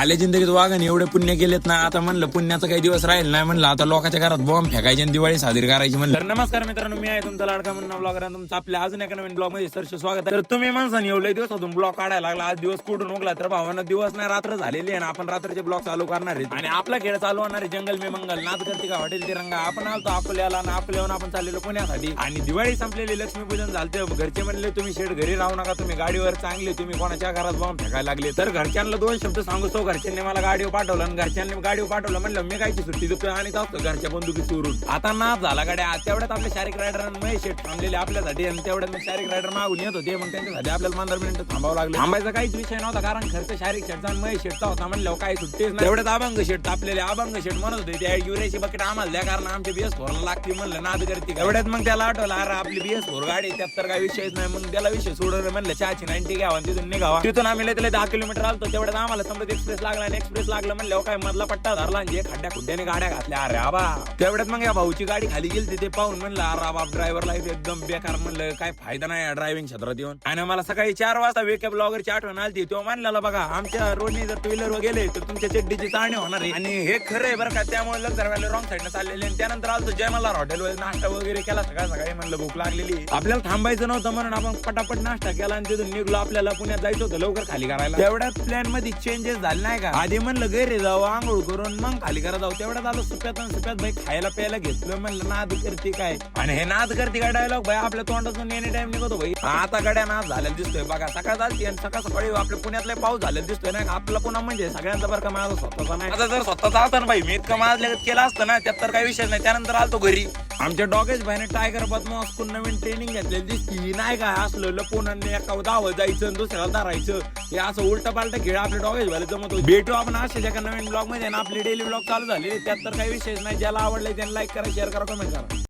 झाले जिंदगीत वाघाने एवढे पुण्य केलेत ना, आता म्हणलं पुण्याचा काही दिवस राहील नाही, म्हणलं आता लोकांच्या घरात बॉम्ब फेकायचे आणि दिवाळी साजरी करायची म्हणलं. तर नमस्कार मित्रांनो, मी आहे तुमचा लाडका म्हणून ब्लॉगर आणि तुमचं आपल्या अजून एका नवीन ब्लॉग मध्ये सरसे स्वागत आहे. तर तुम्ही माणसाने एवढे दिवसातून ब्लॉग काढायला लागला, आज दिवस कुठून उगला तर भावानं दिवस नाही रात्र झालेली आहे. आपण रात्रीचे ब्लॉग चालू करणार आहे आणि आपला खेळ चालू होणार आहे जंगल में मंगल, नाच करते का हॉटेल तिरंगा. आपण आलतो अकोल्याला ना, अकोल्याहून आपण चाललेलो पुण्यासाठी आणि दिवाळी संपलेली, लक्ष्मीपूजन झालते. घरचे म्हणले तुम्ही शेट घरी राहू नका, तुम्ही गाडीवर चांगले, तुम्ही कोणाच्या घरात बॉम्ब फेकायला लागले. तर घरच्यांना दोन शब्द सांगू तो, घरच्यांनी मला गाडीवर पाठवलं आणि घरच्यांनी गाडीवर पाठवलं. म्हणलं मी कायची सुट्टी दुप्पे आणि असतो घरच्या बंदुकी चोरून. आता नाच झाला गाड्या, तेवढ्यात आपले शारीरिक रायडर महेश शेट थांबलेले आपल्यासाठी आणि तेवढ्यात मी शारीरिक रायडर मागून येत होते. मग त्यांच्यासाठी आपल्याला 15 मिनिटं थांबावं लागलं. थांबायचा काहीच विषय नव्हता, कारण खर्च शारीरिक शेटचा आणि महेश शेटचा होता. म्हणलं काय सुट्टीच नाही. तेवढ्यात अभंग शेट तापलेले. अभंग शेट म्हणत होते त्या युरेची बकेट आम्हाला द्या, कारण आमच्या BS4 लागते. म्हणलं नाद करते. एवढ्यात मग त्याला आठवलं, अरे आपली BS4 गाडी, त्यात तर काही विषयच नाही. मग त्याला विषय सोडवलं. म्हणलं चहाची 90 घ्यावा तिथून निघावा. तिथून आम्ही 10 किलोमीटर आलतो. तेवढ्यात आम्हाला समृद्धी एक्सप्रेस लागला आणि एक्सप्रेस लागलं. म्हणलं काय मधला पट्टा धरला आणि खड्ड्या खुड्ड्याने गाड्या घातल्या. अरे आबा, तेवढ्यात मग या भाऊची गाडी खाली गेली. ते पाहून म्हणलं अरे बाप, ड्रायव्हरला एकदम बेकार. म्हणलं काय फायदा नाही ड्रायव्हिंग क्षेत्रात येऊन. आणि मला सकाळी 4 वाजता वेके ब्लॉगरची आठवण आली. तो म्हणला बघा, आमच्या रोडने जर टू व्हीलर गेले तर तुमच्या चड्डीची चाळणी होणार आहे. आणि हे खरं आहे बरं का. त्यामुळे लग्न रॉंग साईडने चाललेले. आणि त्यानंतर आलतो जयमल्लार हॉटेलवर नाश्ता वगैरे केला. सकाळी म्हणलं भूक लागलेली, आपल्याला थांबायचं नव्हतं म्हणून आपण पटापट नाश्ता केला आणि तिथून निघलो. आपल्याला पुण्यात जायचं होतं लवकर खाली करायला. तेवढ्यात प्लॅन मध्ये चेंजेस झाले नाही का. आधी म्हणलं घरी जाऊ, आंघोळ करून मग खाली करा जाऊ. तेवढ्यात आलो सुप्यात भाई खायला प्यायला घेतलं. म्हणलं नाद करते काय, आणि हे नाद करते काय डायलॉग भाई आपल्या तोंडातून एनी टाइम निघतो भाई. आता गड्या नाद झालेला दिसतोय बघा. सकाळ झाली आणि सकाळी आपल्या पुण्यातला पाऊस झालेला दिसतोय ना. आपला पुन्हा म्हणजे सगळ्यांचा बरं का, माझा स्वतःचा नाही. आता जर स्वतःचा असता ना भाई, मी इतकं माझं केलं असतं ना, त्यात तर काही विषय नाही. त्यानंतर आलतो घरी. आमच्या डॉगेश भाईने टायगर बदमास्कून नवीन ट्रेनिंग घेतलेली दिसती नाही का. असलं लपून एका धावत जायचं, दुसऱ्याला धरायचं, हे असं उलटा पालटा खेळ आपल्या डॉगेश भाईला जमत होतो. भेटू आपण अशाच एका नवीन ब्लॉग मध्ये. आपले डेली ब्लॉग चालू झाले, त्यात तर काही विषय नाही. ज्याला आवडले त्यांना लाईक करा, शेअर करा, कमेंट करा.